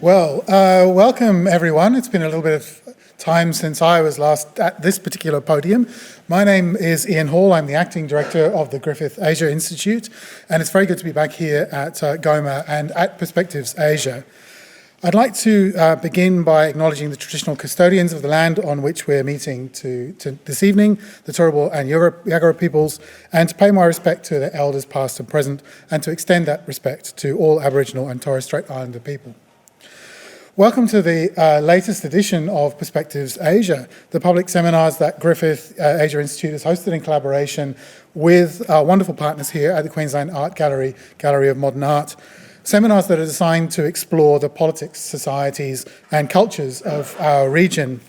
Welcome everyone. It's been a little bit of time since I was last at this particular podium. My name is Ian Hall. I'm the Acting Director of the Griffith Asia Institute, and it's very good to be back here at GOMA and at Perspectives Asia. I'd like to begin by acknowledging the traditional custodians of the land on which we're meeting this evening, the Turrbal and Yagara peoples, and to pay my respect to their elders past and present, and to extend that respect to all Aboriginal and Torres Strait Islander people. Welcome to the latest edition of Perspectives Asia, the public seminars that Griffith Asia Institute has hosted in collaboration with our wonderful partners here at the Queensland Art Gallery, Gallery of Modern Art. Seminars that are designed to explore the politics, societies and cultures of our region.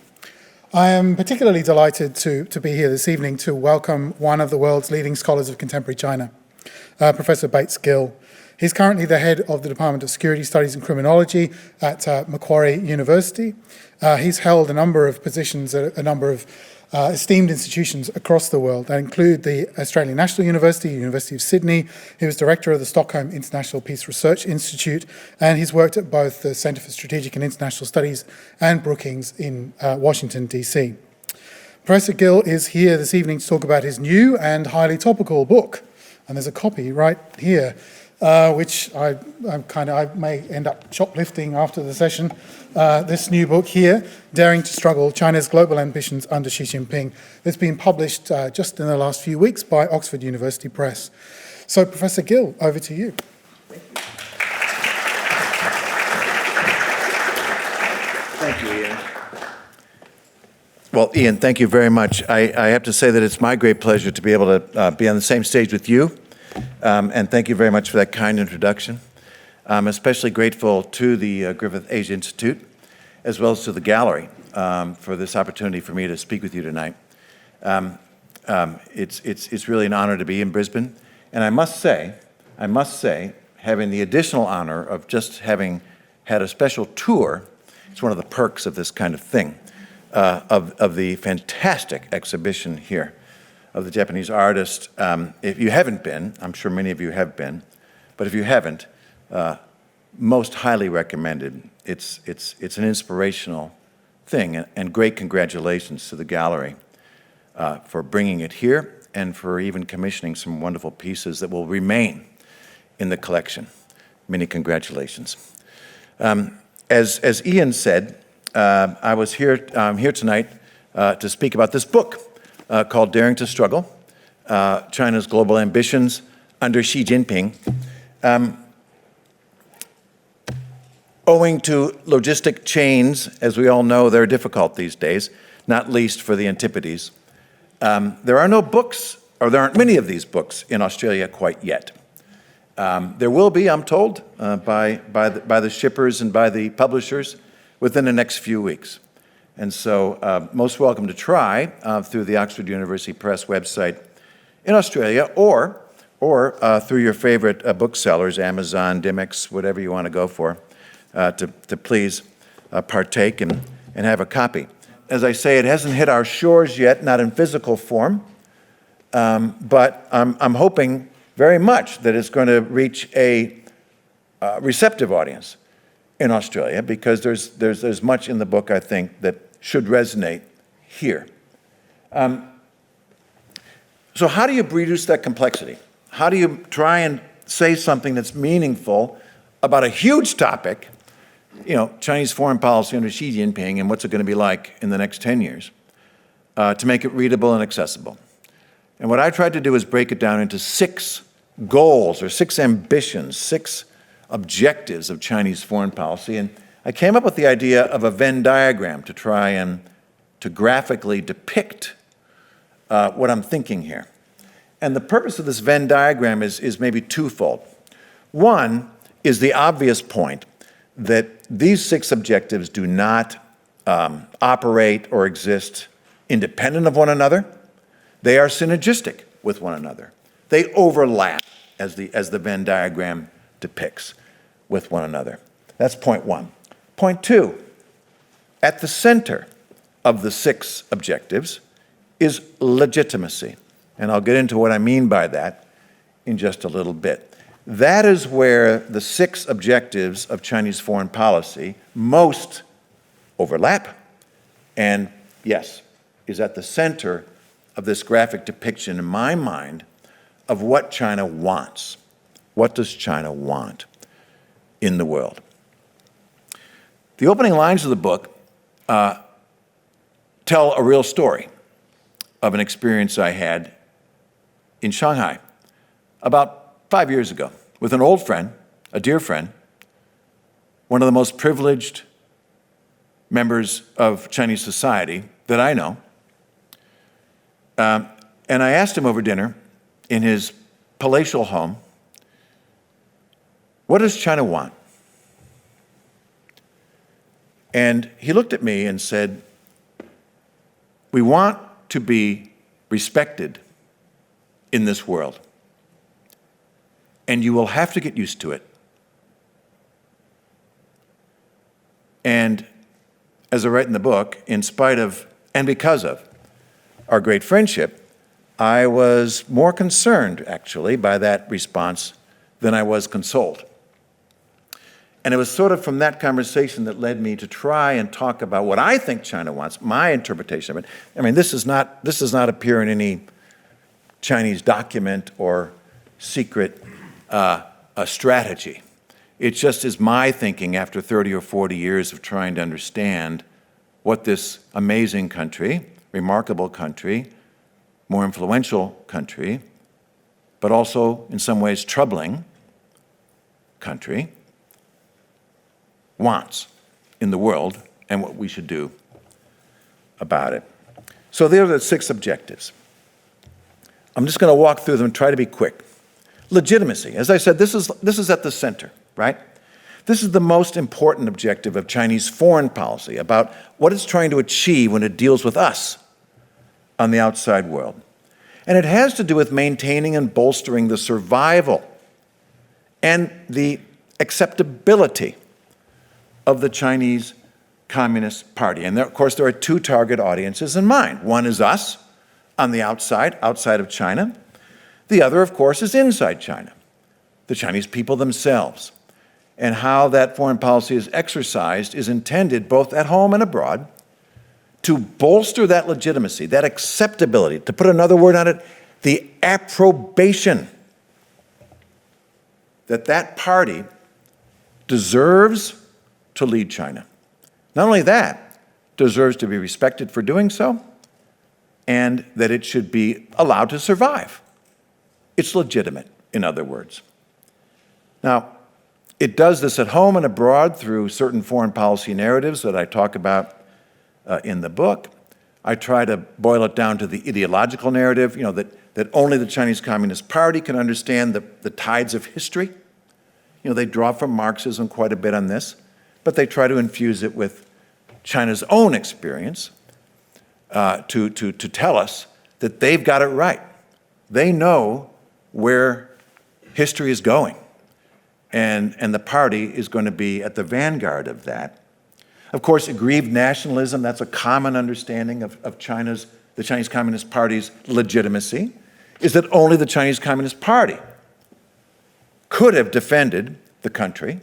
I am particularly delighted to be here this evening to welcome one of the world's leading scholars of contemporary China, Professor Bates Gill. He's currently the head of the Department of Security Studies and Criminology at Macquarie University. He's held a number of positions at a number of esteemed institutions across the world. That include the Australian National University, University of Sydney. He was director of the Stockholm International Peace Research Institute, and he's worked at both the Centre for Strategic and International Studies and Brookings in Washington, DC. Professor Gill is here this evening to talk about his new and highly topical book, and there's a copy right here, which I may end up shoplifting after the session. This new book here, Daring to Struggle, China's Global Ambitions under Xi Jinping. It's been published just in the last few weeks by Oxford University Press. So, Professor Gill, over to you. Thank you, Ian. Well, Ian, thank you very much. I have to say that it's my great pleasure to be able to be on the same stage with you. And thank you very much for that kind introduction. I'm especially grateful to the Griffith Asia Institute, as well as to the gallery, for this opportunity for me to speak with you tonight. It's really an honor to be in Brisbane, and I must say, having the additional honor of just having had a special tour, it's one of the perks of this kind of thing, of the fantastic exhibition here of the Japanese artist. If you haven't been, I'm sure many of you have been, but if you haven't, most highly recommended. It's an inspirational thing, and great congratulations to the gallery for bringing it here and for even commissioning some wonderful pieces that will remain in the collection. Many congratulations. As Ian said, I was here tonight to speak about this book called Daring to Struggle, China's Global Ambitions under Xi Jinping. Owing to logistic chains, as we all know, they're difficult these days, not least for the Antipodes. There are no books, or there aren't many of these books in Australia quite yet. There will be, I'm told, by the shippers and by the publishers within the next few weeks. And so most welcome to try through the Oxford University Press website in Australia, or through your favorite booksellers, Amazon, Dymocks, whatever you want to go for, to please partake and have a copy. As I say, it hasn't hit our shores yet, not in physical form, but I'm hoping very much that it's going to reach a receptive audience in Australia, because there's much in the book, I think, that should resonate here. So how do you reduce that complexity? How do you try and say something that's meaningful about a huge topic, Chinese foreign policy under Xi Jinping and what's it going to be like in the next 10 years, to make it readable and accessible? And what I tried to do is break it down into 6 goals, or 6 ambitions, 6 objectives of Chinese foreign policy. And I came up with the idea of a Venn diagram to try and to graphically depict what I'm thinking here. And the purpose of this Venn diagram is maybe twofold. One is the obvious point that these 6 objectives do not operate or exist independent of one another. They are synergistic with one another. They overlap, as the Venn diagram depicts, with one another. That's point 1. Point 2, at the center of the 6 objectives is legitimacy. And I'll get into what I mean by that in just a little bit. That is where the 6 objectives of Chinese foreign policy most overlap, and yes, is at the center of this graphic depiction in my mind of what China wants. What does China want in the world? The opening lines of the book tell a real story of an experience I had in Shanghai about 5 years ago with an old friend, a dear friend, one of the most privileged members of Chinese society that I know. And I asked him over dinner in his palatial home, what does China want? And he looked at me and said, we want to be respected in this world, and you will have to get used to it. And as I write in the book, in spite of and because of our great friendship, I was more concerned, actually, by that response than I was consoled. And it was sort of from that conversation that led me to try and talk about what I think China wants, my interpretation of it. I mean, this does not appear in any Chinese document or secret strategy. It just is my thinking after 30 or 40 years of trying to understand what this amazing country, remarkable country, more influential country, but also in some ways troubling country, wants in the world and what we should do about it. So there are the 6 objectives. I'm just going to walk through them and try to be quick. Legitimacy. As I said, this is at the center, right? This is the most important objective of Chinese foreign policy, about what it's trying to achieve when it deals with us on the outside world. And it has to do with maintaining and bolstering the survival and the acceptability of the Chinese Communist Party. And there, of course, there are 2 target audiences in mind. One is us on the outside of China. The other, of course, is inside China, the Chinese people themselves. And how that foreign policy is exercised is intended, both at home and abroad, to bolster that legitimacy, that acceptability, to put another word on it, the approbation that that party deserves to lead China. Not only that, deserves to be respected for doing so, and that it should be allowed to survive. It's legitimate, in other words. Now, it does this at home and abroad through certain foreign policy narratives that I talk about in the book. I try to boil it down to the ideological narrative, that only the Chinese Communist Party can understand the tides of history. They draw from Marxism quite a bit on this, but they try to infuse it with China's own experience to tell us that they've got it right. They know where history is going, and the party is going to be at the vanguard of that. Of course, aggrieved nationalism, that's a common understanding of the Chinese Communist Party's legitimacy, is that only the Chinese Communist Party could have defended the country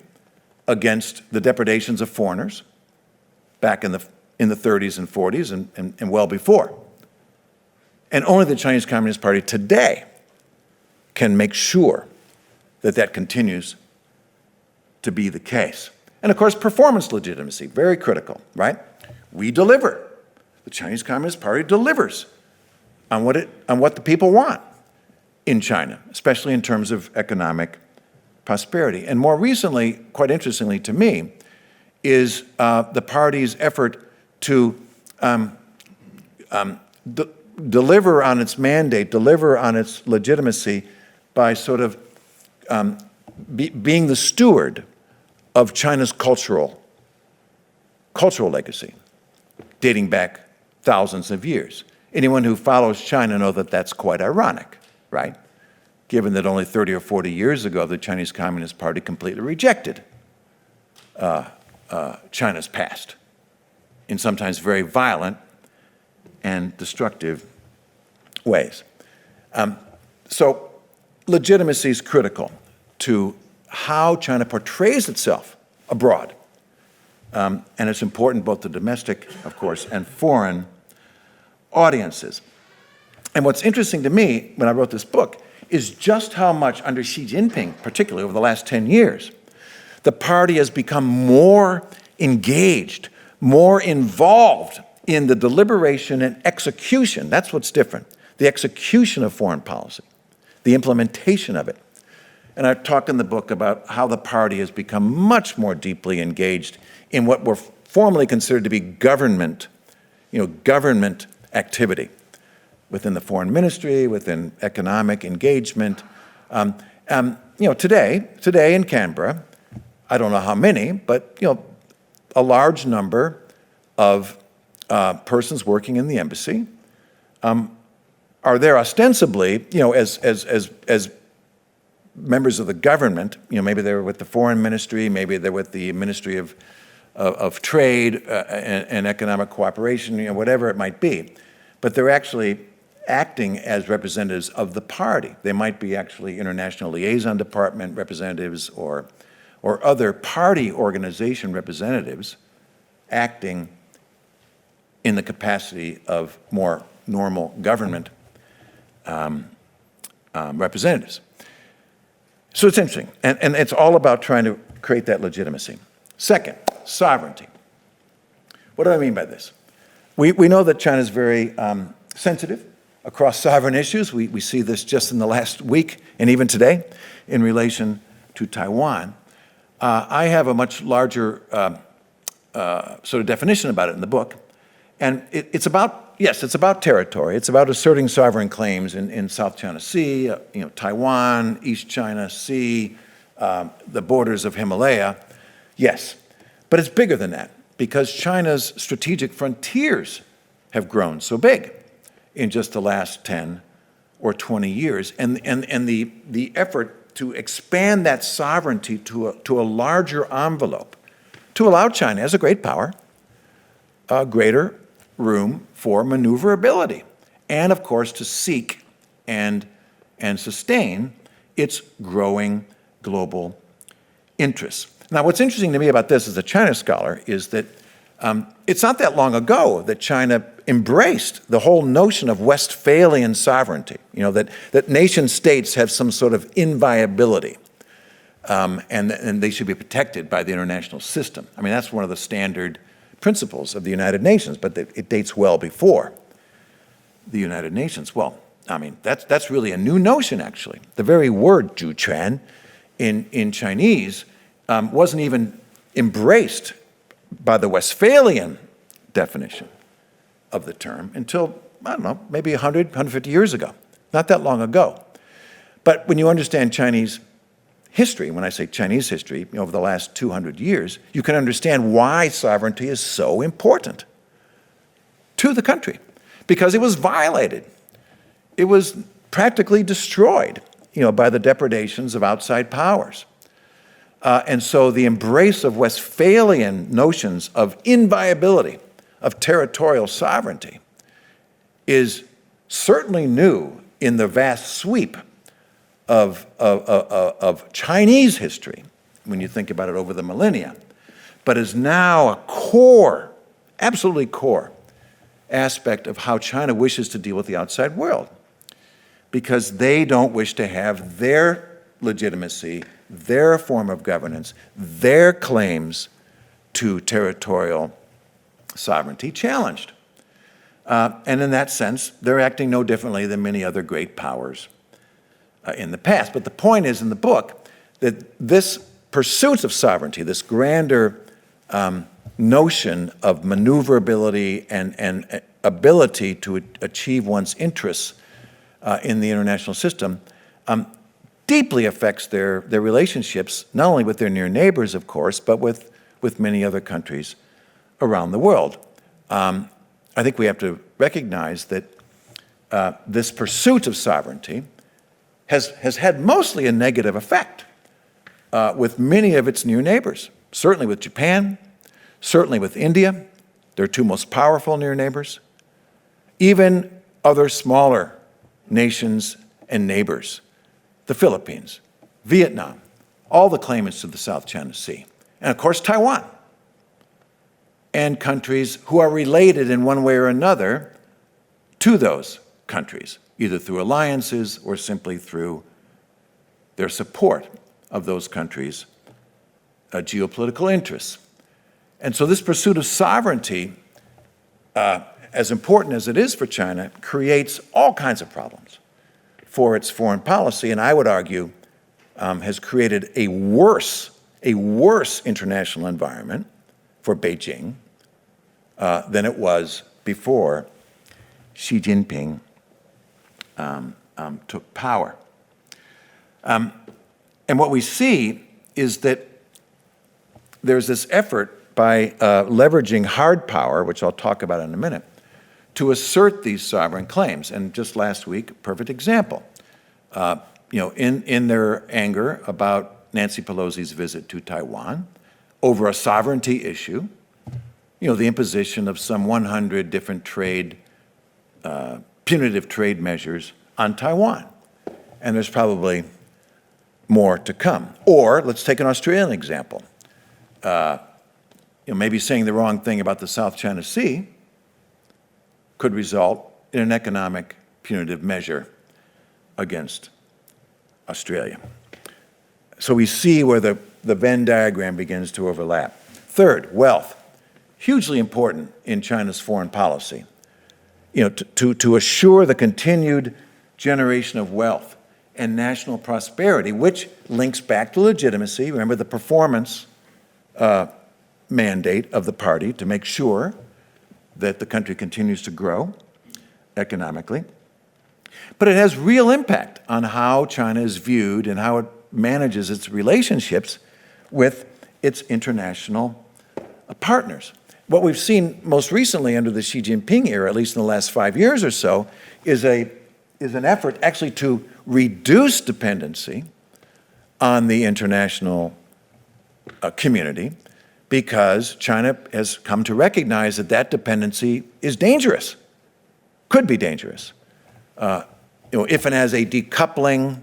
against the depredations of foreigners back in the 30s and 40s and well before. And only the Chinese Communist Party today can make sure that that continues to be the case. And of course, performance legitimacy, very critical, right? We deliver. The Chinese Communist Party delivers on what the people want in China, especially in terms of economic prosperity. And more recently, quite interestingly to me, is the party's effort to deliver on its mandate, deliver on its legitimacy by sort of being the steward of China's cultural legacy, dating back thousands of years. Anyone who follows China knows that that's quite ironic, right? Given that only 30 or 40 years ago, the Chinese Communist Party completely rejected China's past in sometimes very violent and destructive ways. So legitimacy is critical to how China portrays itself abroad. And it's important both to domestic, of course, and foreign audiences. And what's interesting to me when I wrote this book is just how much under Xi Jinping, particularly over the last 10 years, the party has become more engaged, more involved in the deliberation and execution. That's what's different. The execution of foreign policy, the implementation of it. And I talk in the book about how the party has become much more deeply engaged in what were formerly considered to be government activity within the foreign ministry, within economic engagement. Today in Canberra, I don't know how many, but a large number of persons working in the embassy are there ostensibly, as members of the government. Maybe they're with the foreign ministry, maybe they're with the Ministry of Trade and Economic Cooperation, whatever it might be. But they're actually acting as representatives of the party. They might be actually international liaison department representatives or other party organization representatives acting in the capacity of more normal government representatives. So it's interesting, and it's all about trying to create that legitimacy. Second, sovereignty. What do I mean by this? We know that China is very sensitive across sovereign issues. We see this just in the last week and even today in relation to Taiwan. I have a much larger sort of definition about it in the book. And it's about territory. It's about asserting sovereign claims in South China Sea, Taiwan, East China Sea, the borders of Himalaya. Yes, but it's bigger than that because China's strategic frontiers have grown so big in just the last 10 or 20 years. And the effort to expand that sovereignty to a larger envelope, to allow China as a great power, greater room for maneuverability, and of course to seek and sustain its growing global interests. Now, what's interesting to me about this as a China scholar is that it's not that long ago that China embraced the whole notion of Westphalian sovereignty, that nation states have some sort of inviolability, and they should be protected by the international system. I mean, that's one of the standard principles of the United Nations, but it dates well before the United Nations. Well, I mean, that's really a new notion, actually. The very word "juquan" in Chinese wasn't even embraced by the Westphalian definition of the term until, I don't know, maybe 100, 150 years ago. Not that long ago. But when you understand Chinese history, when I say Chinese history, over the last 200 years, you can understand why sovereignty is so important to the country. Because it was violated. It was practically destroyed, by the depredations of outside powers. And so the embrace of Westphalian notions of inviolability, of territorial sovereignty, is certainly new in the vast sweep of Chinese history, when you think about it over the millennia, but is now a core, absolutely core aspect of how China wishes to deal with the outside world, because they don't wish to have their legitimacy, their form of governance, their claims to territorial sovereignty challenged. And in that sense, they're acting no differently than many other great powers in the past. But the point is in the book that this pursuit of sovereignty, this grander notion of maneuverability and ability to achieve one's interests in the international system, deeply affects their relationships, not only with their near neighbors, of course, but with many other countries around the world. I think we have to recognize that this pursuit of sovereignty has had mostly a negative effect with many of its near neighbors, certainly with Japan, certainly with India, their two most powerful near neighbors, even other smaller nations and neighbors, the Philippines, Vietnam, all the claimants to the South China Sea, and of course Taiwan, and countries who are related in one way or another to those countries, either through alliances or simply through their support of those countries' geopolitical interests. And so this pursuit of sovereignty, as important as it is for China, creates all kinds of problems for its foreign policy, and I would argue has created a worse international environment for Beijing than it was before Xi Jinping took power. And what we see is that there's this effort by leveraging hard power, which I'll talk about in a minute, to assert these sovereign claims. And just last week, a perfect example. In their anger about Nancy Pelosi's visit to Taiwan over a sovereignty issue, the imposition of some 100 different punitive trade measures on Taiwan. And there's probably more to come. Or let's take an Australian example. Maybe saying the wrong thing about the South China Sea could result in an economic punitive measure against Australia. So we see where the Venn diagram begins to overlap. Third, wealth. Hugely important in China's foreign policy. To assure the continued generation of wealth and national prosperity, which links back to legitimacy. Remember the performance mandate of the party to make sure that the country continues to grow economically. But it has real impact on how China is viewed and how it manages its relationships with its international partners. What we've seen most recently under the Xi Jinping era, at least in the last 5 years or so, is an effort actually to reduce dependency on the international community, because China has come to recognize that that dependency is dangerous, could be dangerous. If and as a decoupling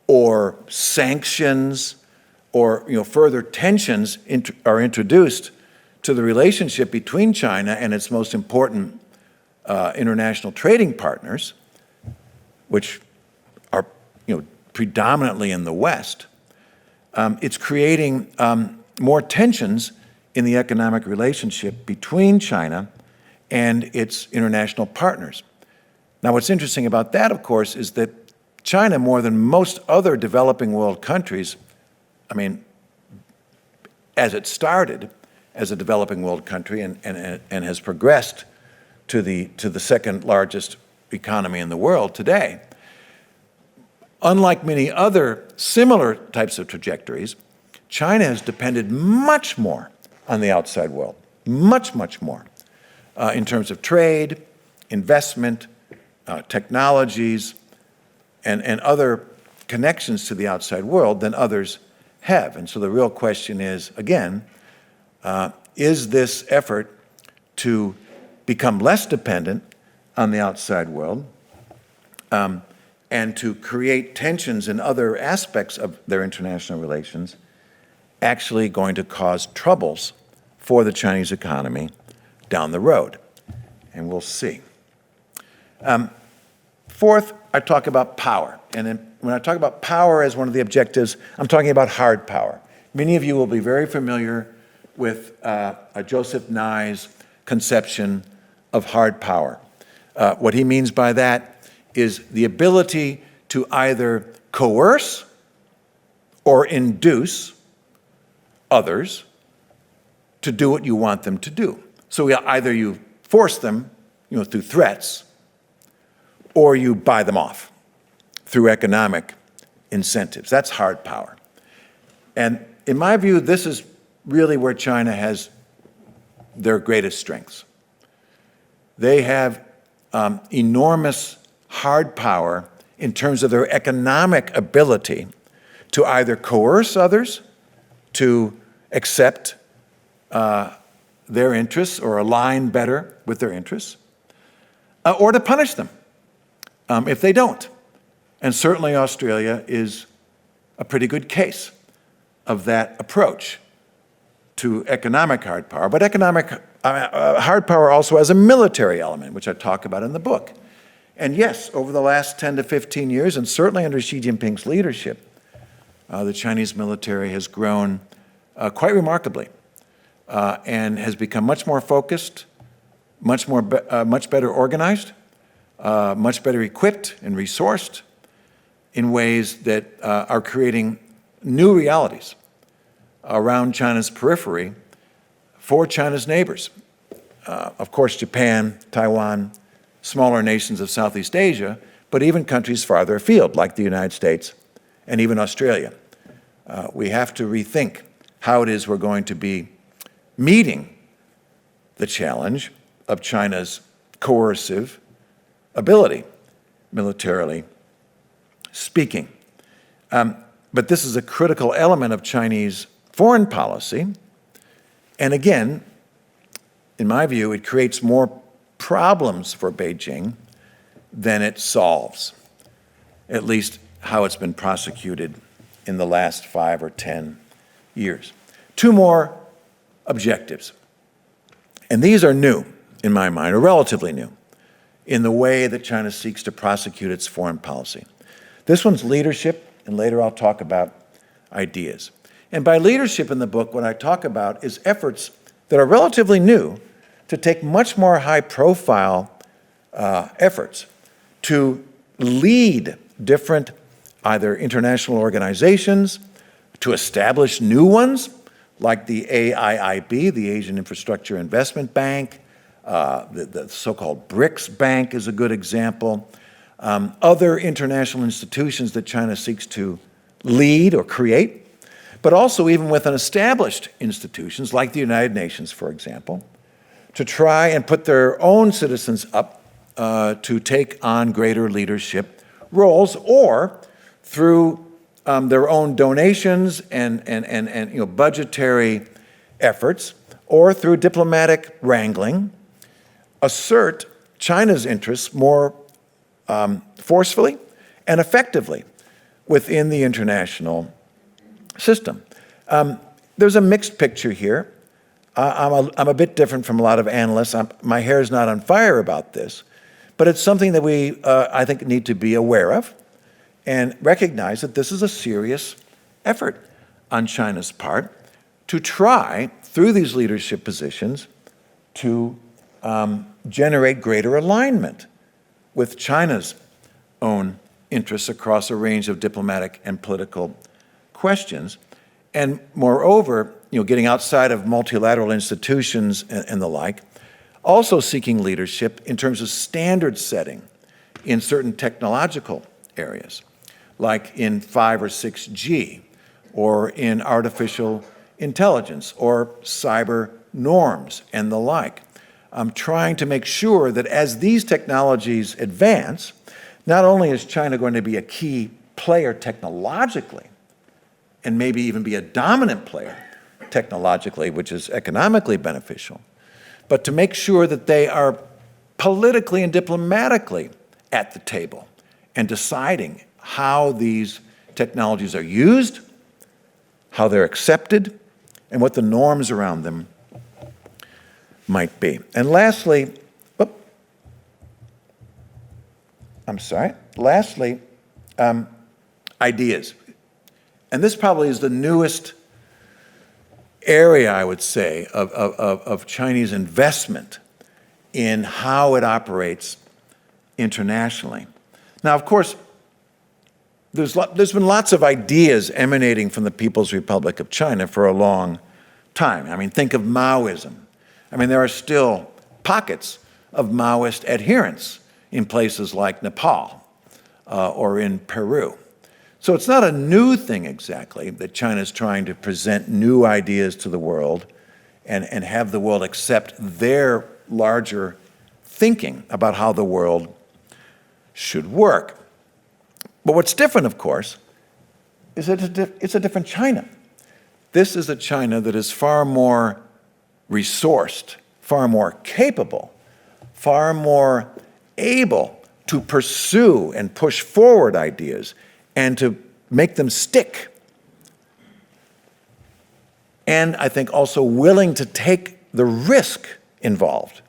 or sanctions or further tensions are introduced to the relationship between China and its most important international trading partners, which are predominantly in the West, it's creating more tensions in the economic relationship between China and its international partners. Now, what's interesting about that, of course, is that China, more than most other developing world countries, as it started as a developing world country and has progressed to the second largest economy in the world today, unlike many other similar types of trajectories, China has depended much more on the outside world, much more, in terms of trade, investment, technologies, and other connections to the outside world than others have. And so the real question is, again, is this effort to become less dependent on the outside world and to create tensions in other aspects of their international relations actually going to cause troubles for the Chinese economy down the road? And we'll see. Fourth, I talk about power. And then when I talk about power as one of the objectives, I'm talking about hard power. Many of you will be very familiar with Joseph Nye's conception of hard power. What he means by that is the ability to either coerce or induce others to do what you want them to do. So either you force them, through threats, or you buy them off through economic incentives. That's hard power. And in my view, this is really where China has their greatest strengths. They have enormous hard power in terms of their economic ability to either coerce others to accept their interests or align better with their interests, or to punish them if they don't. And certainly Australia is a pretty good case of that approach to economic hard power, but economic hard power also has a military element, which I talk about in the book. And yes, over the last 10 to 15 years, and certainly under Xi Jinping's leadership, the Chinese military has grown quite remarkably and has become much more focused, much better organized, much better equipped and resourced in ways that are creating new realities around China's periphery for China's neighbors. Of course, Japan, Taiwan, smaller nations of Southeast Asia, but even countries farther afield, like the United States and even Australia. We have to rethink how it is we're going to be meeting the challenge of China's coercive ability, militarily speaking. But this is a critical element of Chinese foreign policy. And again, in my view, it creates more problems for Beijing than it solves, at least how it's been prosecuted in the last 5 or 10 years. 2 more objectives. And these are new, in my mind, or relatively new, in the way that China seeks to prosecute its foreign policy. This one's leadership, and later I'll talk about ideas. And by leadership in the book, what I talk about is efforts that are relatively new to take much more high-profile efforts to lead different either international organizations, to establish new ones, like the AIIB, the Asian Infrastructure Investment Bank, the so-called BRICS Bank is a good example, other international institutions that China seeks to lead or create, but also even within established institutions like the United Nations, for example, to try and put their own citizens up to take on greater leadership roles, or through their own donations and budgetary efforts, or through diplomatic wrangling, assert China's interests more forcefully and effectively within the international system. There's a mixed picture here. I'm a bit different from a lot of analysts. My hair is not on fire about this, but it's something that we, I think, need to be aware of and recognize that this is a serious effort on China's part to try, through these leadership positions, to generate greater alignment with China's own interests across a range of diplomatic and political questions. And moreover, getting outside of multilateral institutions and the like, also seeking leadership in terms of standard setting in certain technological areas, like in 5 or 6G, or in artificial intelligence, or cyber norms and the like. I'm trying to make sure that as these technologies advance, not only is China going to be a key player technologically, and maybe even be a dominant player technologically, which is economically beneficial, but to make sure that they are politically and diplomatically at the table and deciding how these technologies are used, how they're accepted, and what the norms around them might be. And lastly, ideas. And this probably is the newest area, I would say, of Chinese investment in how it operates internationally. Now, of course, there's been lots of ideas emanating from the People's Republic of China for a long time. I mean, think of Maoism. I mean, there are still pockets of Maoist adherents in places like Nepal or in Peru. So it's not a new thing exactly that China is trying to present new ideas to the world and have the world accept their larger thinking about how the world should work. But what's different, of course, is that it's a different China. This is a China that is far more resourced, far more capable, far more able to pursue and push forward ideas and to make them stick and I think also willing to take the risk involved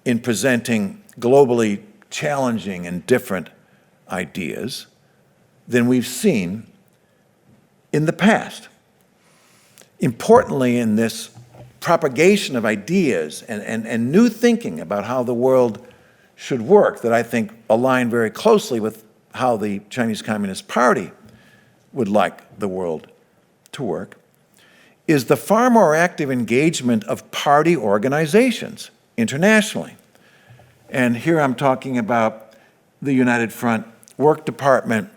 in presenting globally challenging and different ideas than we've seen in the past. Importantly, in this propagation of ideas and new thinking about how the world should work that I think align very closely with how the Chinese Communist Party would like the world to work, is the far more active engagement of party organizations internationally. And here I'm talking about the United Front Work Department,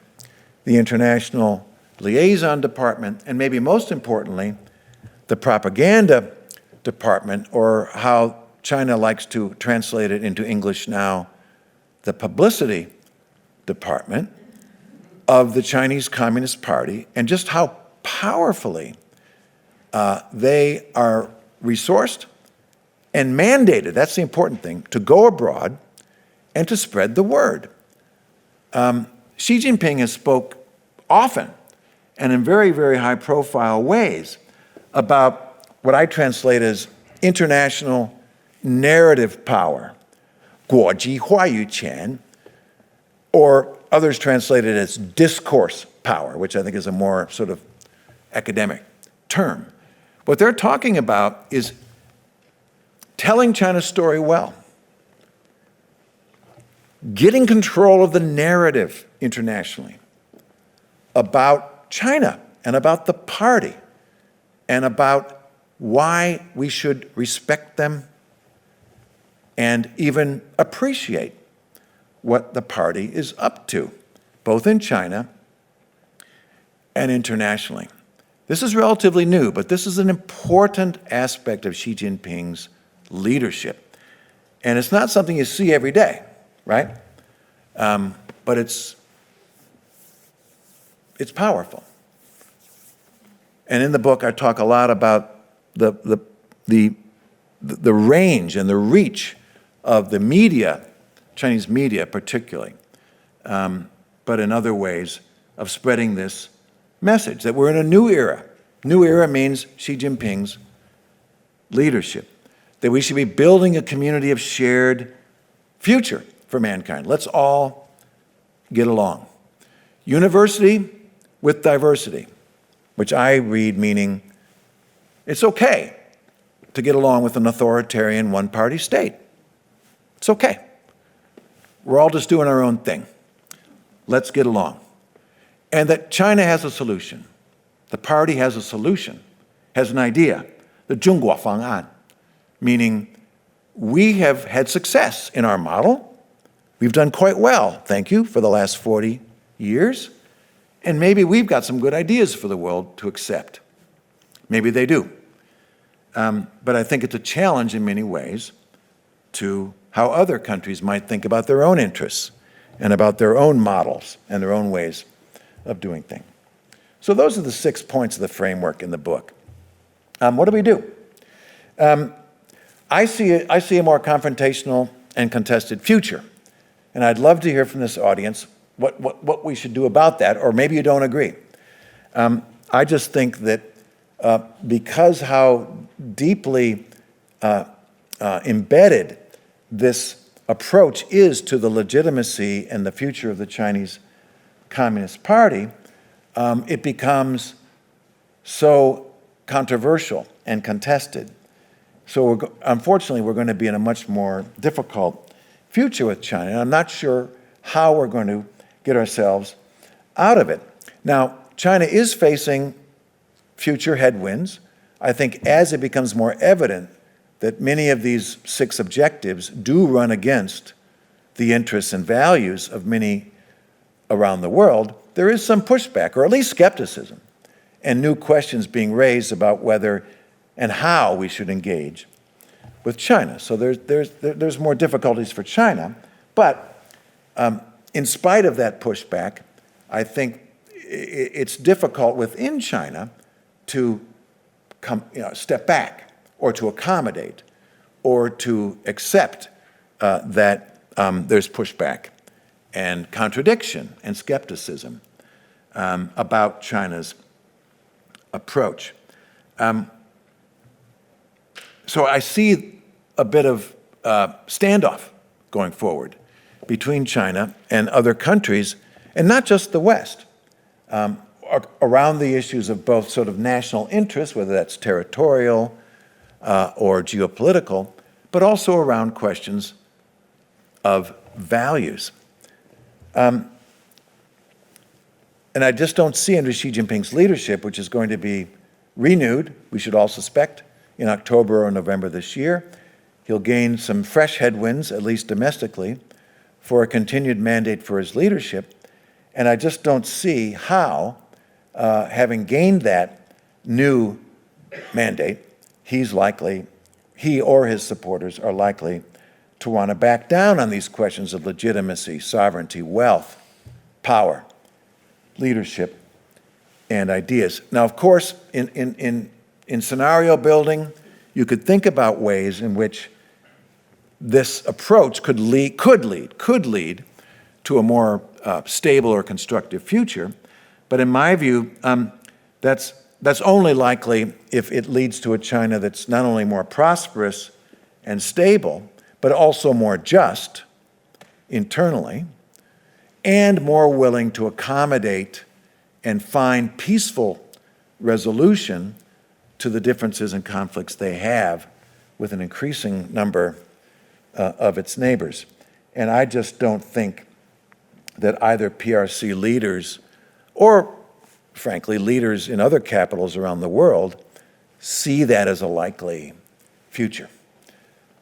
the International Liaison Department, and maybe most importantly, the Propaganda Department, or how China likes to translate it into English now, the Publicity Department of the Chinese Communist Party, and just how powerfully they are resourced and mandated, that's the important thing, to go abroad and to spread the word. Xi Jinping has spoke often and in very, very high-profile ways about what I translate as international narrative power, 国际话语权, or others translate it as discourse power, which I think is a more sort of academic term. What they're talking about is telling China's story well, getting control of the narrative internationally about China and about the party and about why we should respect them and even appreciate what the party is up to, both in China and internationally. This is relatively new, but this is an important aspect of Xi Jinping's leadership. And it's not something you see every day, right? But it's powerful. And in the book, I talk a lot about the range and the reach of the media, Chinese media particularly, but in other ways of spreading this message that we're in a new era. New era means Xi Jinping's leadership, that we should be building a community of shared future for mankind. Let's all get along. University with diversity, which I read meaning it's okay to get along with an authoritarian one-party state. It's okay. We're all just doing our own thing. Let's get along. And that China has a solution. The party has a solution, has an idea, the 中国方案, meaning we have had success in our model. We've done quite well, thank you, for the last 40 years. And maybe we've got some good ideas for the world to accept. Maybe they do. But I think it's a challenge in many ways to how other countries might think about their own interests and about their own models and their own ways of doing things. So those are the 6 points of the framework in the book. What do we do? I see a more confrontational and contested future. And I'd love to hear from this audience what we should do about that, or maybe you don't agree. I just think that because how deeply embedded this approach is to the legitimacy and the future of the Chinese Communist Party, it becomes so controversial and contested. So unfortunately, we're going to be in a much more difficult future with China. And I'm not sure how we're going to get ourselves out of it. Now, China is facing future headwinds. I think as it becomes more evident that many of these 6 objectives do run against the interests and values of many around the world, there is some pushback, or at least skepticism, and new questions being raised about whether and how we should engage with China. So there's more difficulties for China, but in spite of that pushback, I think it's difficult within China to step back or to accommodate or to accept that there's pushback and contradiction and skepticism about China's approach. So I see a bit of standoff going forward between China and other countries, and not just the West, around the issues of both sort of national interest, whether that's territorial or geopolitical, but also around questions of values. And I just don't see under Xi Jinping's leadership, which is going to be renewed, we should all suspect, in October or November this year, he'll gain some fresh headwinds, at least domestically, for a continued mandate for his leadership. And I just don't see how, having gained that new mandate, he or his supporters are likely to want to back down on these questions of legitimacy, sovereignty, wealth, power, leadership, and ideas. Now, of course, in scenario building, you could think about ways in which this approach could lead to a more stable or constructive future. But in my view, that's only likely if it leads to a China that's not only more prosperous and stable, but also more just internally, and more willing to accommodate and find peaceful resolution to the differences and conflicts they have with an increasing number of its neighbors. And I just don't think that either PRC leaders or, frankly, leaders in other capitals around the world see that as a likely future.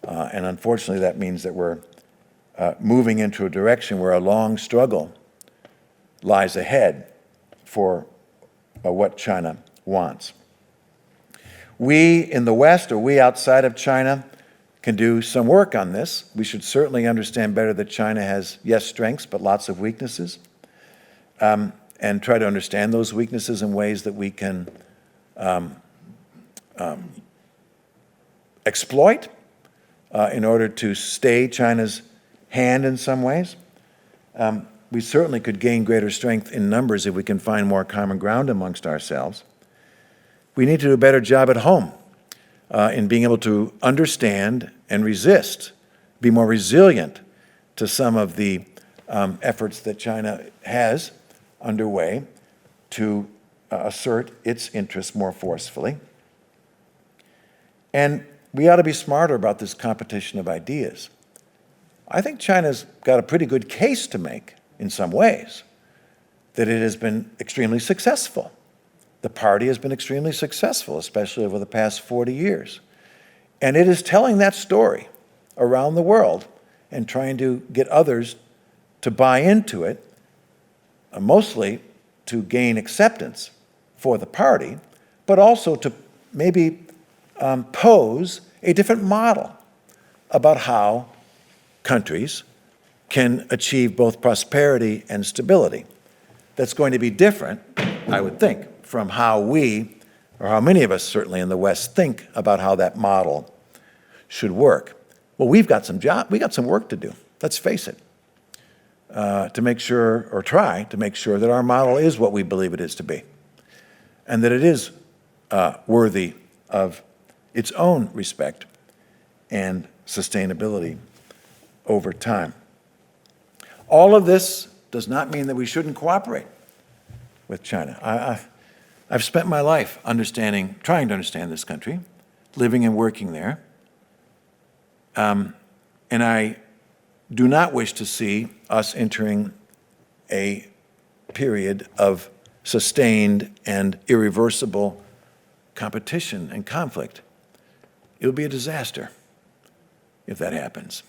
And unfortunately, that means that we're moving into a direction where a long struggle lies ahead for what China wants. We in the West, or we outside of China, can do some work on this. We should certainly understand better that China has, yes, strengths, but lots of weaknesses, and try to understand those weaknesses in ways that we can exploit in order to stay China's hand in some ways. We certainly could gain greater strength in numbers if we can find more common ground amongst ourselves. We need to do a better job at home in being able to understand and resist, be more resilient to some of the efforts that China has underway to assert its interests more forcefully. And we ought to be smarter about this competition of ideas. I think China's got a pretty good case to make in some ways, that it has been extremely successful. The party has been extremely successful, especially over the past 40 years. And it is telling that story around the world and trying to get others to buy into it, mostly to gain acceptance for the party, but also to maybe pose a different model about how countries can achieve both prosperity and stability. That's going to be different, I would think, from how we, or how many of us certainly in the West, think about how that model should work. Well, we got some work to do, let's face it, to make sure, or try to make sure, that our model is what we believe it is to be, and that it is worthy of its own respect and sustainability over time. All of this does not mean that we shouldn't cooperate with China. I've spent my life trying to understand this country, living and working there, and I do not wish to see us entering a period of sustained and irreversible competition and conflict. It will be a disaster if that happens.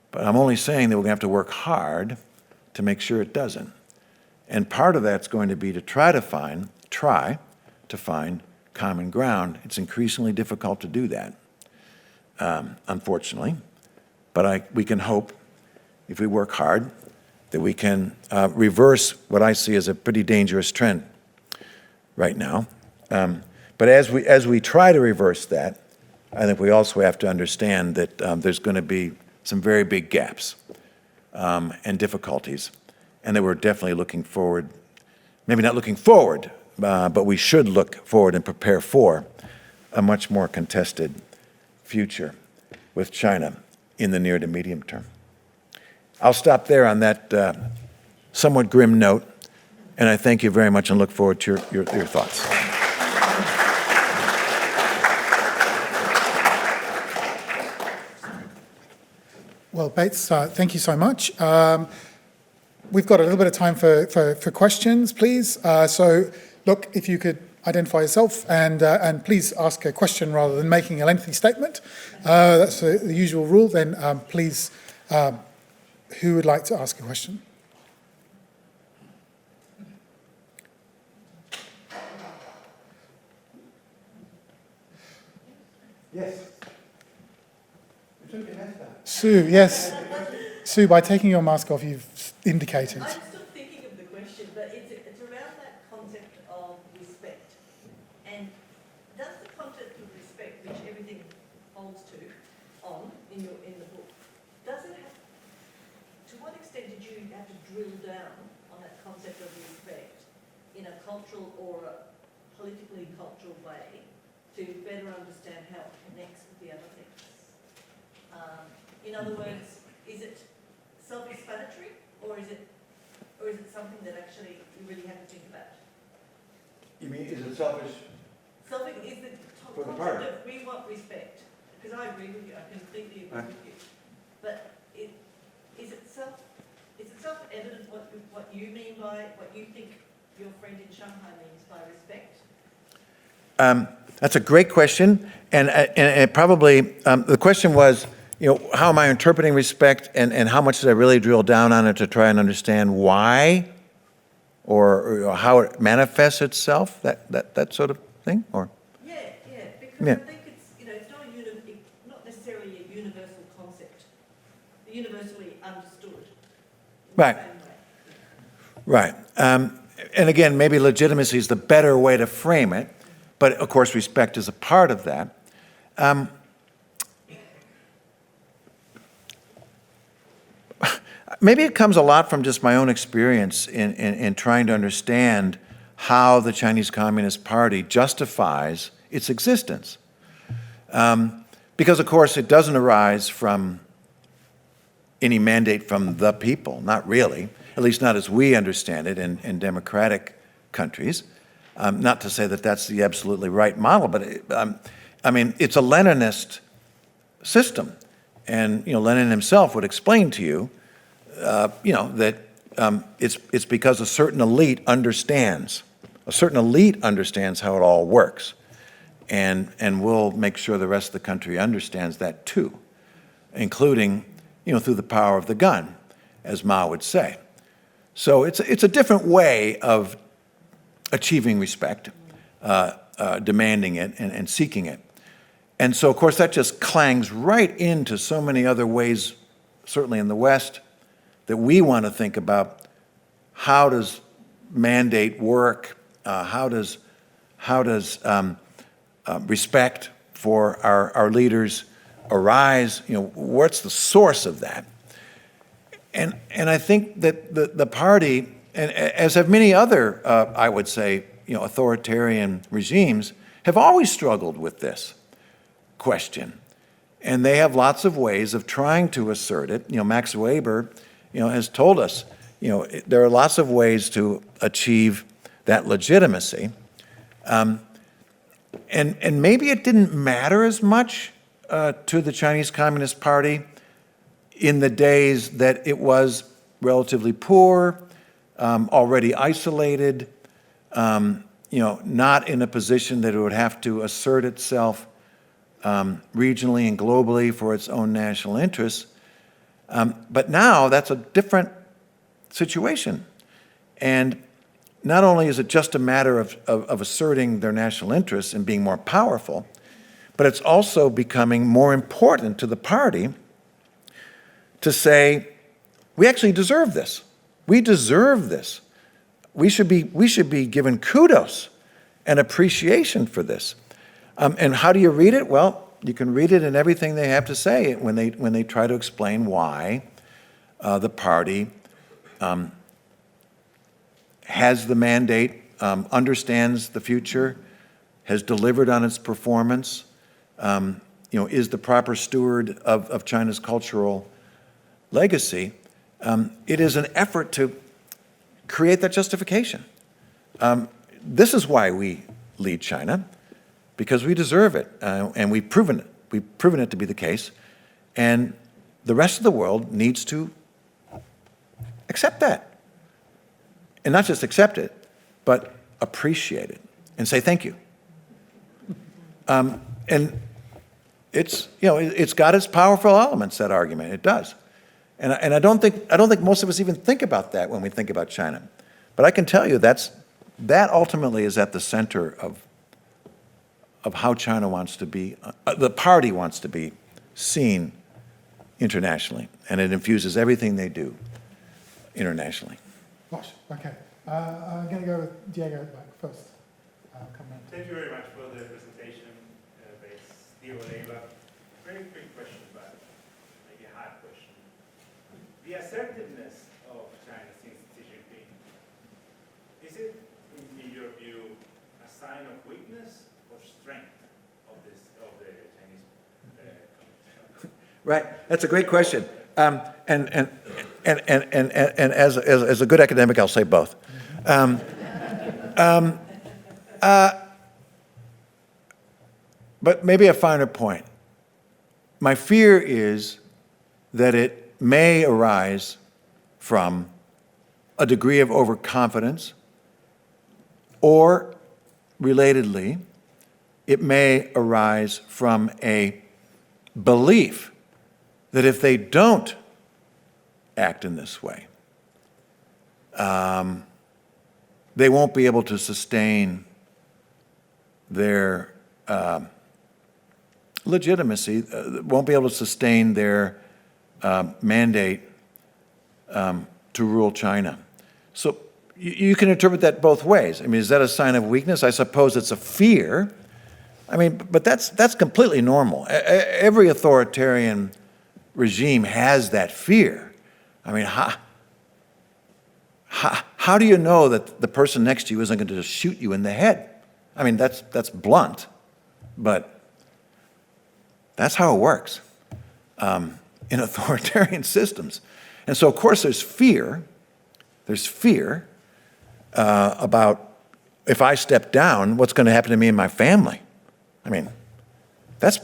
But I'm only saying that we're going to have to work hard to make sure it doesn't. And part of that's going to be to try to find common ground. It's increasingly difficult to do that, unfortunately. But we can hope, if we work hard, that we can reverse what I see as a pretty dangerous trend right now. But as we try to reverse that, I think we also have to understand that there's going to be some very big gaps and difficulties, and that we're definitely looking forward, maybe not looking forward, but we should look forward and prepare for a much more contested future with China in the near to medium term. I'll stop there on that somewhat grim note, and I thank you very much and look forward to your thoughts. Well, Bates, thank you so much. We've got a little bit of time for questions, please. So, look, if you could identify yourself and please ask a question rather than making a lengthy statement. That's the usual rule. Then please, who would like to ask a question? Yes. Sue, yes. Sue, by taking your mask off, you've indicated. I'm still thinking of the question, but it's around that concept of respect. And does the concept of respect, which everything holds to in the book, does it have, to what extent did you have to drill down on that concept of respect in a cultural or a politically cultural way to better understand how it connects with the other things? In other words, is it self-explanatory, or is it something that actually you really have to think about? You mean, is it selfish? Is the For the concept party? of we want respect, because I agree with you, I completely agree with you. But is it self-evident what you mean by, what you think your friend in Shanghai means by respect? That's a great question, and it probably, the question was, how am I interpreting respect, and how much did I really drill down on it to try and understand why, or how it manifests itself, that sort of thing, or? Yeah, because I think it's not necessarily a universal concept, universally understood. Right. Right. And again, maybe legitimacy is the better way to frame it, but of course respect is a part of that. Maybe it comes a lot from just my own experience in trying to understand how the Chinese Communist Party justifies its existence. Because, of course, it doesn't arise from any mandate from the people, not really, at least not as we understand it in democratic countries. Not to say that that's the absolutely right model, but it's a Leninist system. And, Lenin himself would explain to you, that it's because a certain elite understands how it all works. And we'll make sure the rest of the country understands that too, including, through the power of the gun, as Mao would say. So it's a different way of achieving respect, demanding it and seeking it. And so, of course, that just clangs right into so many other ways, certainly in the West, that we want to think about how does mandate work, how does respect for our leaders arise, what's the source of that? And I think that the party, and as have many other, I would say, authoritarian regimes, have always struggled with this question. And they have lots of ways of trying to assert it. Max Weber, has told us, there are lots of ways to achieve that legitimacy. And maybe it didn't matter as much to the Chinese Communist Party in the days that it was relatively poor, already isolated, not in a position that it would have to assert itself regionally and globally for its own national interests. But now that's a different situation. And not only is it just a matter of asserting their national interests and being more powerful, but it's also becoming more important to the party to say, we actually deserve this. We deserve this. We should be given kudos and appreciation for this. And how do you read it? Well, you can read it in everything they have to say when they try to explain why the party has the mandate understands the future, has delivered on its performance, is the proper steward of China's cultural legacy, it is an effort to create that justification. This is why we lead China, because we deserve it, and we've proven it. We've proven it to be the case, and the rest of the world needs to accept that. And not just accept it, but appreciate it and say thank you. And it's got its powerful elements, that argument. It does. And I don't think most of us even think about that when we think about China. But I can tell you that ultimately is at the center of how China wants to be, the party wants to be seen internationally. And it infuses everything they do internationally. Gosh, okay. I'm going to go with Diego at the back first. Thank you very much for the presentation, Bates Gill. Very quick question, but maybe a hard question. The assertiveness of China since Xi Jinping, is it, in your view, a sign of weakness or strength of the Chinese community? Right, that's a great question. And as a good academic, I'll say both. But maybe a finer point. My fear is that it may arise from a degree of overconfidence, or, relatedly, it may arise from a belief that if they don't act in this way, they won't be able to sustain their legitimacy, won't be able to sustain their mandate to rule China. So you can interpret that both ways. I mean, is that a sign of weakness? I suppose it's a fear. I mean, but that's completely normal. Every authoritarian regime has that fear. I mean, how do you know that the person next to you isn't going to just shoot you in the head? I mean, that's blunt, but that's how it works in authoritarian systems. And so, of course, there's fear. There's fear about if I step down, what's going to happen to me and my family? I mean, that's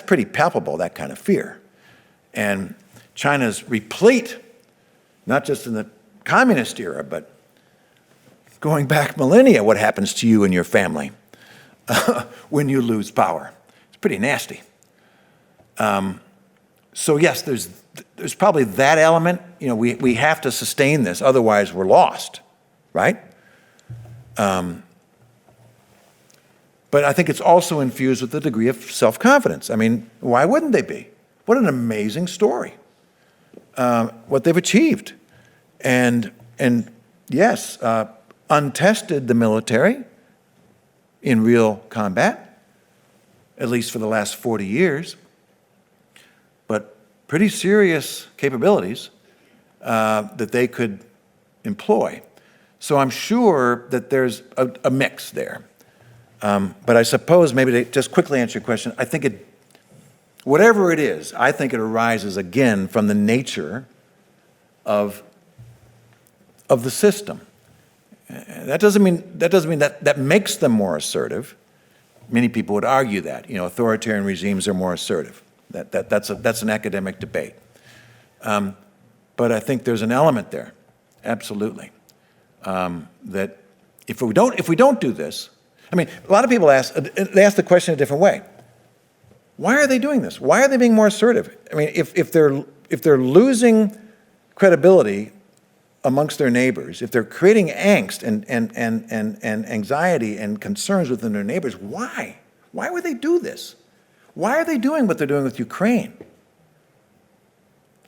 pretty palpable, that kind of fear. And China's replete, not just in the communist era, but going back millennia, what happens to you and your family when you lose power. It's pretty nasty. So yes, there's probably that element. You know, we have to sustain this, otherwise we're lost, right? But I think it's also infused with a degree of self-confidence. I mean, why wouldn't they be? What an amazing story, what they've achieved. And yes, untested the military in real combat, at least for the last 40 years, but pretty serious capabilities that they could employ. So I'm sure that there's a mix there. But I suppose, maybe to just quickly answer your question, I think whatever it is, I think it arises again from the nature of the system. That doesn't mean that makes them more assertive. Many people would argue that, you know, authoritarian regimes are more assertive. That's an academic debate. But I think there's an element there, absolutely, that if we don't do this, I mean, a lot of people ask the question a different way. Why are they doing this? Why are they being more assertive? I mean, if they're losing credibility amongst their neighbors, if they're creating angst and anxiety and concerns within their neighbors, why? Why would they do this? Why are they doing what they're doing with Ukraine?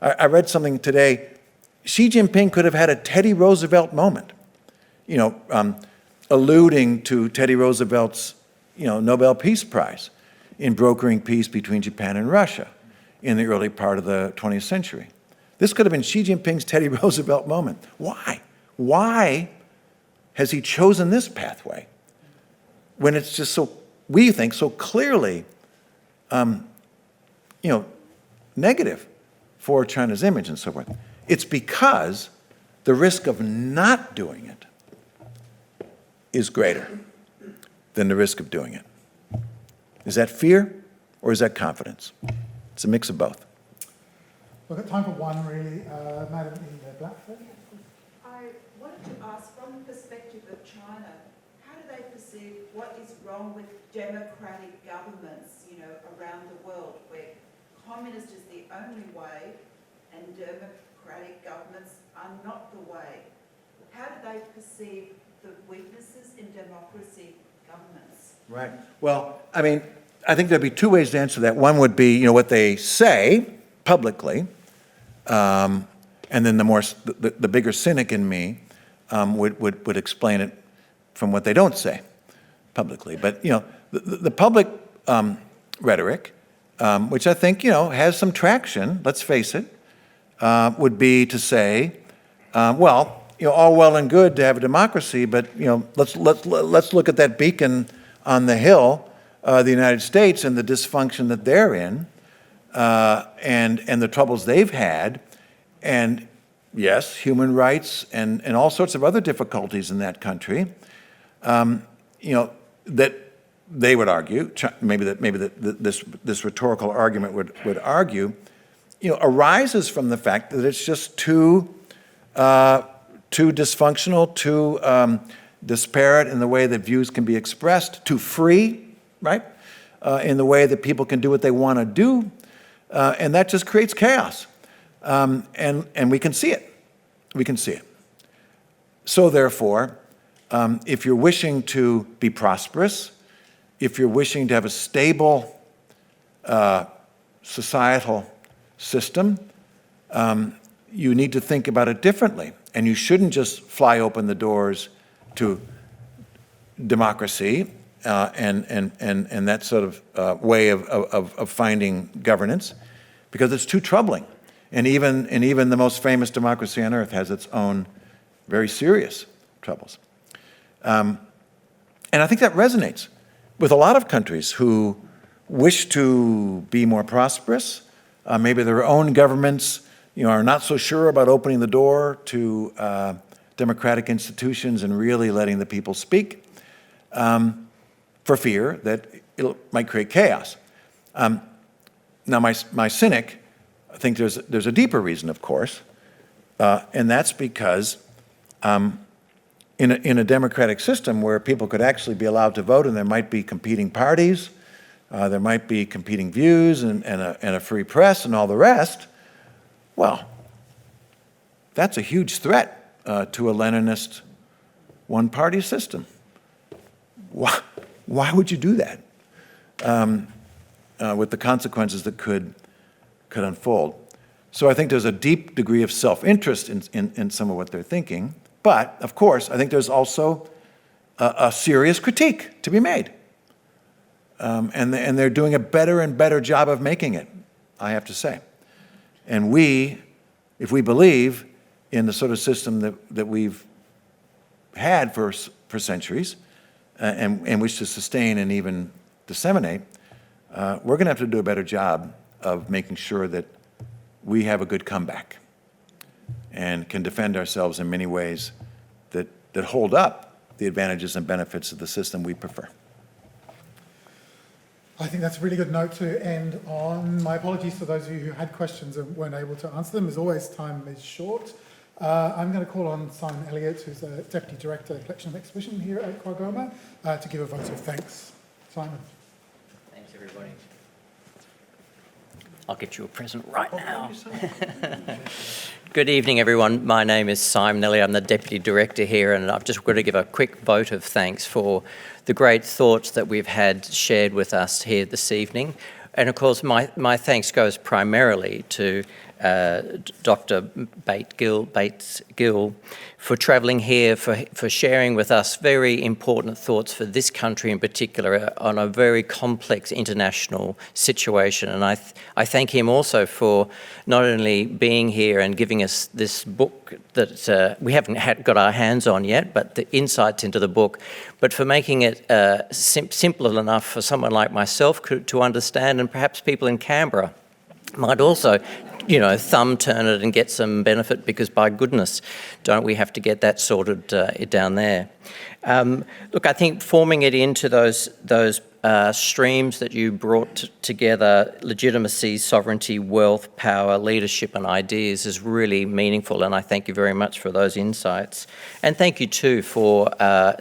I read something today. Xi Jinping could have had a Teddy Roosevelt moment, you know, alluding to Teddy Roosevelt's, you know, Nobel Peace Prize in brokering peace between Japan and Russia in the early part of the 20th century. This could have been Xi Jinping's Teddy Roosevelt moment. Why? Why has he chosen this pathway when it's just so, we think, so clearly, negative for China's image and so forth? It's because the risk of not doing it is greater than the risk of doing it. Is that fear or is that confidence? It's a mix of both. We've got time for one, really. Madam in the black shirt. I wanted to ask, from the perspective of China, how do they perceive what is wrong with democratic governments, around the world, where communist is the only way and democratic governments are not the way? How do they perceive the weaknesses in democracy governments? Right. Well, I mean, I think there'd be two ways to answer that. One would be, what they say publicly, and then the bigger cynic in me would explain it from what they don't say publicly. But the public rhetoric, which I think has some traction, let's face it, would be to say, all well and good to have a democracy, but let's look at that beacon on the hill, the United States, and the dysfunction that they're in, and the troubles they've had, and yes, human rights and all sorts of other difficulties in that country, that they would argue, maybe this rhetorical argument would argue, arises from the fact that it's just too dysfunctional, too disparate in the way that views can be expressed, too free, right, in the way that people can do what they want to do, and that just creates chaos. And we can see it. We can see it. So therefore, if you're wishing to be prosperous, if you're wishing to have a stable societal system, you need to think about it differently. And you shouldn't just fly open the doors to democracy and that sort of way of finding governance, because it's too troubling. And even the most famous democracy on earth has its own very serious troubles. And I think that resonates with a lot of countries who wish to be more prosperous. Maybe their own governments are not so sure about opening the door to democratic institutions and really letting the people speak, for fear that it might create chaos. Now, my cynic, I think there's a deeper reason, of course, and that's because in a democratic system where people could actually be allowed to vote, and there might be competing parties, there might be competing views and a free press and all the rest, well, that's a huge threat to a Leninist one-party system. Why would you do that with the consequences that could unfold? So I think there's a deep degree of self-interest in some of what they're thinking. But, of course, I think there's also a serious critique to be made. And they're doing a better and better job of making it, I have to say. And if we believe in the sort of system that we've had for centuries and wish to sustain and even disseminate, we're going to have to do a better job of making sure that we have a good comeback and can defend ourselves in many ways that hold up the advantages and benefits of the system we prefer. I think that's a really good note to end on. My apologies to those of you who had questions and weren't able to answer them. As always, time is short. I'm going to call on Simon Elliott, who's a Deputy Director of Collection of Exhibition here at Quagoma, to give a vote of thanks. Simon. Thanks, everybody. I'll get you a present right now. Good evening, everyone. My name is Simon Elliott. I'm the Deputy Director here, and I've just got to give a quick vote of thanks for the great thoughts that we've had shared with us here this evening. And of course, my thanks goes primarily to Dr. Bates Gill, for travelling here, for sharing with us very important thoughts for this country in particular on a very complex international situation. And I thank him also for not only being here and giving us this book that we haven't got our hands on yet, but the insights into the book, but for making it simple enough for someone like myself to understand, and perhaps people in Canberra might also, thumb turn it and get some benefit, because by goodness, don't we have to get that sorted down there. Look, I think forming it into those streams that you brought together, legitimacy, sovereignty, wealth, power, leadership and ideas, is really meaningful, and I thank you very much for those insights. And thank you too for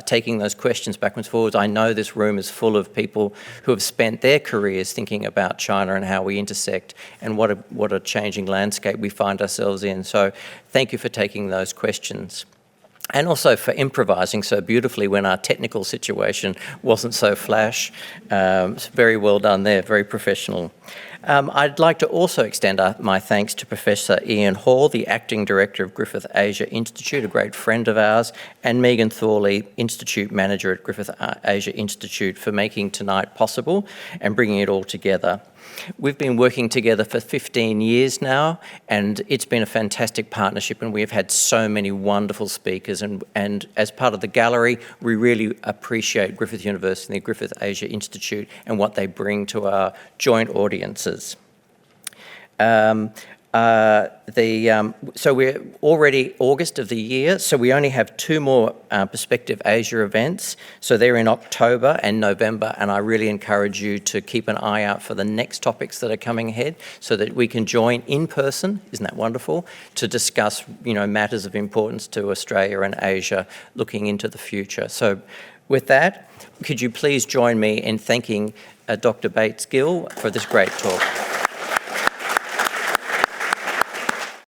taking those questions backwards and forwards. I know this room is full of people who have spent their careers thinking about China and how we intersect, and what a changing landscape we find ourselves in. So thank you for taking those questions. And also for improvising so beautifully when our technical situation wasn't so flash. Very well done there, very professional. I'd like to also extend my thanks to Professor Ian Hall, the Acting Director of Griffith Asia Institute, a great friend of ours, and Megan Thorley, Institute Manager at Griffith Asia Institute, for making tonight possible and bringing it all together. We've been working together for 15 years now, and it's been a fantastic partnership, and we've had so many wonderful speakers, and as part of the gallery, we really appreciate Griffith University and the Griffith Asia Institute and what they bring to our joint audiences. So we're already August of the year, so we only have 2 more Perspective Asia events. So they're in October and November, and I really encourage you to keep an eye out for the next topics that are coming ahead, so that we can join in person, isn't that wonderful, to discuss matters of importance to Australia and Asia looking into the future. So with that, could you please join me in thanking Dr. Bates Gill for this great talk.